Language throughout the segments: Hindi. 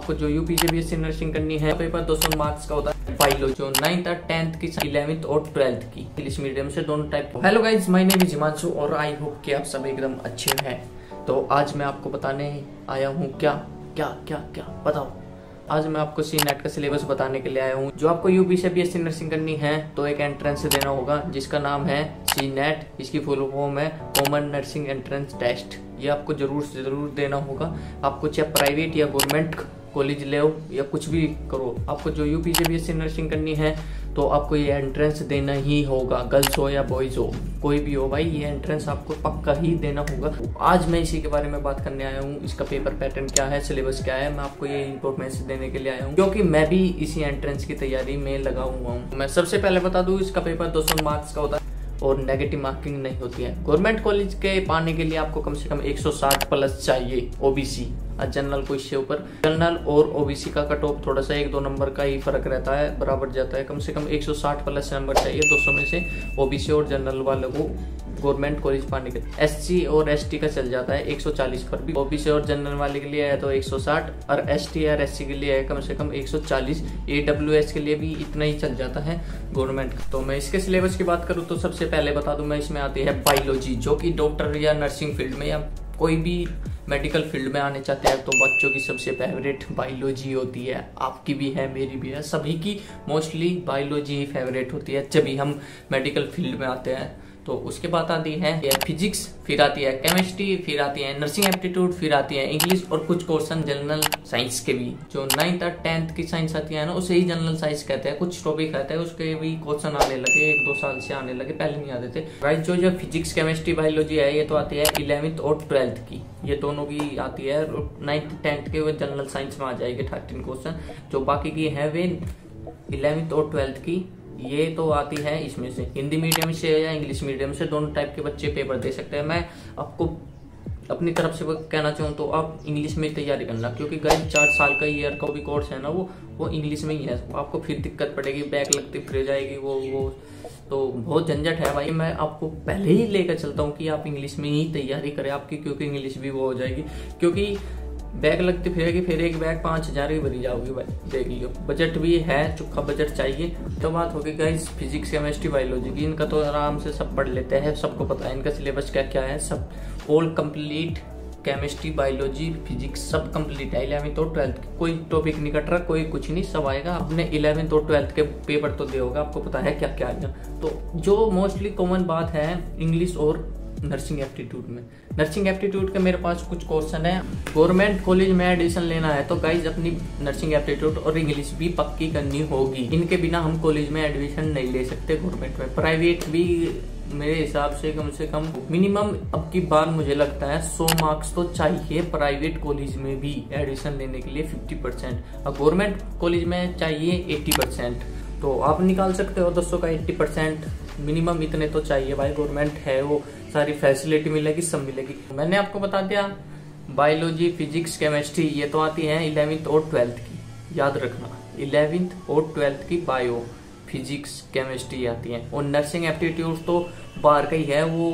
आपको जो यूपीसी बीएससी नर्सिंग करनी है पेपर 200 मार्क्स का होता है। बायोलॉजी जो 9th और 10th की 11th और 12th की इंग्लिश मीडियम से दोनों type. Hello guys, my name is Himanshu और आई होप कि आप सब एकदम अच्छे हैं। तो आज मैं आपको बताने आया हूँ क्या बताओ। आज मैं आपको सी नेट का सिलेबस बताने के लिए आया हूँ। जो आपको यूपी से बीएससी नर्सिंग करनी है तो एक एंट्रेंस देना होगा जिसका नाम है सी नेट। इसकी फुल फॉर्म है कॉमन नर्सिंग एंट्रेंस टेस्ट। ये आपको जरूर देना होगा। आपको चाहे प्राइवेट या गवर्नमेंट कॉलेज ले या कुछ भी करो, आपको जो यूपी से बीएससी नर्सिंग करनी है तो आपको ये एंट्रेंस देना ही होगा। गर्ल्स हो या बॉयज हो, कोई भी हो भाई, ये एंट्रेंस आपको पक्का ही देना होगा। आज मैं इसी के बारे में बात करने आया हूँ। इसका पेपर पैटर्न क्या है, सिलेबस क्या है, मैं आपको ये इन्फॉर्मेशन देने के लिए आया हूँ क्योंकि मैं भी इसी एंट्रेंस की तैयारी में लगा हुआ हूँ। मैं सबसे पहले बता दूँ, इसका पेपर 200 मार्क्स का होता है और नेगेटिव मार्किंग नहीं होती है। गवर्नमेंट कॉलेज के पाने के लिए आपको कम से कम 160 प्लस चाहिए। ओबीसी जनरल को इससे ऊपर, जनरल और ओबीसी का कट ऑफ थोड़ा सा 1-2 नंबर का ही फर्क रहता है, बराबर जाता है। कम से कम 160 प्लस नंबर चाहिए 200 में से ओबीसी और जनरल वालों को गवर्नमेंट कॉलेज पाने के। एससी और एसटी का चल जाता है 140 पर भी। ओबीसी और जनरल वाले के लिए है तो 160 और एसटी और एससी के लिए है कम से कम 140। AWS के लिए भी इतना ही चल जाता है गवर्नमेंट का। तो मैं इसके सिलेबस की बात करूँ तो सबसे पहले बता दूं मैं, इसमें आती है बायोलॉजी, जो कि डॉक्टर या नर्सिंग फील्ड में या कोई भी मेडिकल फील्ड में आने चाहते हैं तो बच्चों की सबसे फेवरेट बायोलॉजी होती है। आपकी भी है, मेरी भी है, सभी की मोस्टली बायोलॉजी ही फेवरेट होती है जब भी हम मेडिकल फील्ड में आते हैं। तो उसके बाद आती है फिजिक्स, फिर आती है केमिस्ट्री, फिर आती है नर्सिंग एप्टीट्यूड, फिर आती है इंग्लिश और कुछ क्वेश्चन जनरल साइंस के भी। जो 9th और 10th की साइंस आती है ना, उसे ही जनरल साइंस कहते हैं। कुछ टॉपिक रहते हैं उसके भी क्वेश्चन आने लगे, 1-2 साल से आने लगे, पहले नहीं आते थे। राइट, जो फिजिक्स केमिस्ट्री बायोलॉजी है ये तो आती है 11th और 12th की, ये दोनों की आती है। 9th 10th के वो जनरल साइंस में आ जाएगी 13 क्वेश्चन। जो बाकी की है वे 11th और 12th की, ये तो आती है इसमें से। हिंदी मीडियम से या इंग्लिश मीडियम से दोनों टाइप के बच्चे पेपर दे सकते हैं। मैं आपको अपनी तरफ से कहना चाहूँ तो आप इंग्लिश में तैयारी करना, क्योंकि गाइस 4 साल का ईयर का भी कोर्स है ना, वो इंग्लिश में ही है। आपको फिर दिक्कत पड़ेगी, बैक लगती फिर जाएगी, वो तो बहुत झंझट है भाई। मैं आपको पहले ही लेकर चलता हूँ कि आप इंग्लिश में ही तैयारी करें आपकी, क्योंकि इंग्लिश भी वो हो जाएगी। क्योंकि बैग लगती फिरेगी, फिर एक बैग 5000 की भरी जाओगी भाई, देख लियो। बजट भी है, चुखा बजट चाहिए। तो बात होगी गाइस फिजिक्स केमिस्ट्री बायोलॉजी की, इनका तो आराम से सब पढ़ लेते हैं, सबको पता है इनका सिलेबस क्या क्या है। सब all complete, chemistry biology physics सब कंप्लीट है। 11th और 12th कोई टॉपिक नहीं कट रहा, कोई कुछ नहीं, सब आएगा। आपने 11th और 12th के पेपर तो दे होगा, आपको पता है क्या क्या आएगा। तो जो मोस्टली कॉमन बात है इंग्लिश और नर्सिंग एप्टीट्यूड में, नर्सिंग एप्टीट्यूड के मेरे पास कुछ क्वेश्चन है। गवर्नमेंट कॉलेज में एडमिशन लेना है तो गाइज अपनी नर्सिंग एप्टीट्यूड और इंग्लिश भी पक्की करनी होगी। इनके बिना हम कॉलेज में एडमिशन नहीं ले सकते गवर्नमेंट में। प्राइवेट भी मेरे हिसाब से कम मिनिमम अब की बार मुझे लगता है 100 मार्क्स तो चाहिए प्राइवेट कॉलेज में भी एडमिशन लेने के लिए 50%, और गवर्नमेंट कॉलेज में चाहिए 80%। तो आप निकाल सकते हो 200 का 80%, मिनिमम इतने तो चाहिए भाई। गवर्नमेंट है, वो सारी फैसिलिटी मिलेगी, सब मिलेगी। मैंने आपको बता दिया बायोलॉजी फिजिक्स केमिस्ट्री ये तो आती है 11th और 12th की, याद रखना 11th और 12th की बायो फिजिक्स केमिस्ट्री आती है। और नर्सिंग एप्टीट्यूड तो बाहर का ही है, वो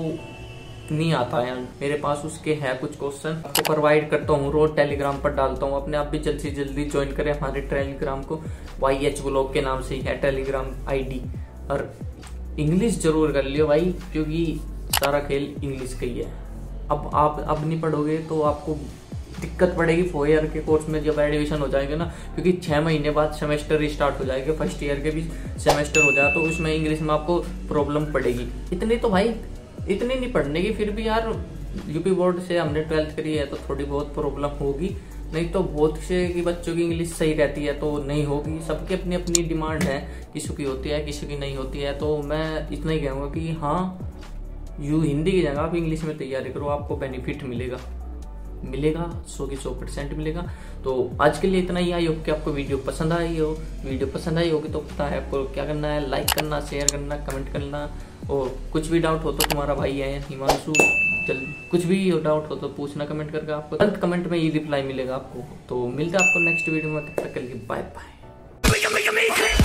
नहीं आता है मेरे पास। उसके है कुछ क्वेश्चन, आपको प्रोवाइड करता हूँ, रोज टेलीग्राम पर डालता हूँ। अपने आप भी जल्द से जल्दी ज्वाइन करें हमारे टेलीग्राम को, YH ब्लॉग के नाम से ही है टेलीग्राम ID। और इंग्लिश जरूर कर लियो भाई, क्योंकि सारा खेल इंग्लिश का ही है। अब नहीं पढ़ोगे तो आपको दिक्कत पड़ेगी 4 ईयर के कोर्स में जब एडमिशन हो जाएगा ना, क्योंकि 6 महीने बाद सेमेस्टर स्टार्ट हो जाएगा। फर्स्ट ईयर के भी सेमेस्टर हो जाए तो उसमें इंग्लिश में आपको प्रॉब्लम पड़ेगी। इतनी तो भाई इतनी नहीं पढ़ने की, फिर भी यार यूपी बोर्ड से हमने 12th करी है तो थोड़ी बहुत प्रॉब्लम होगी, नहीं तो बहुत से की बच्चों की इंग्लिश सही रहती है तो नहीं होगी। सबकी अपनी अपनी डिमांड है, किसी की होती है किसी की नहीं होती है। तो मैं इतना ही कहूँगा कि हाँ, हिंदी की जगह आप इंग्लिश में तैयारी करो, आपको बेनिफिट मिलेगा 100 की 100% मिलेगा। तो आज के लिए इतना ही। आई होप कि आपको वीडियो पसंद आई हो। वीडियो पसंद आई होगी तो पता है आपको क्या करना है, लाइक करना, शेयर करना, कमेंट करना। और कुछ भी डाउट हो तो तुम्हारा भाई है हिमांशु, कुछ भी डाउट हो तो पूछना कमेंट करके, आपको तुरंत कमेंट में ही रिप्लाई मिलेगा आपको। तो मिलते हैं आपको नेक्स्ट वीडियो में, तब तक के लिए बाय बाय।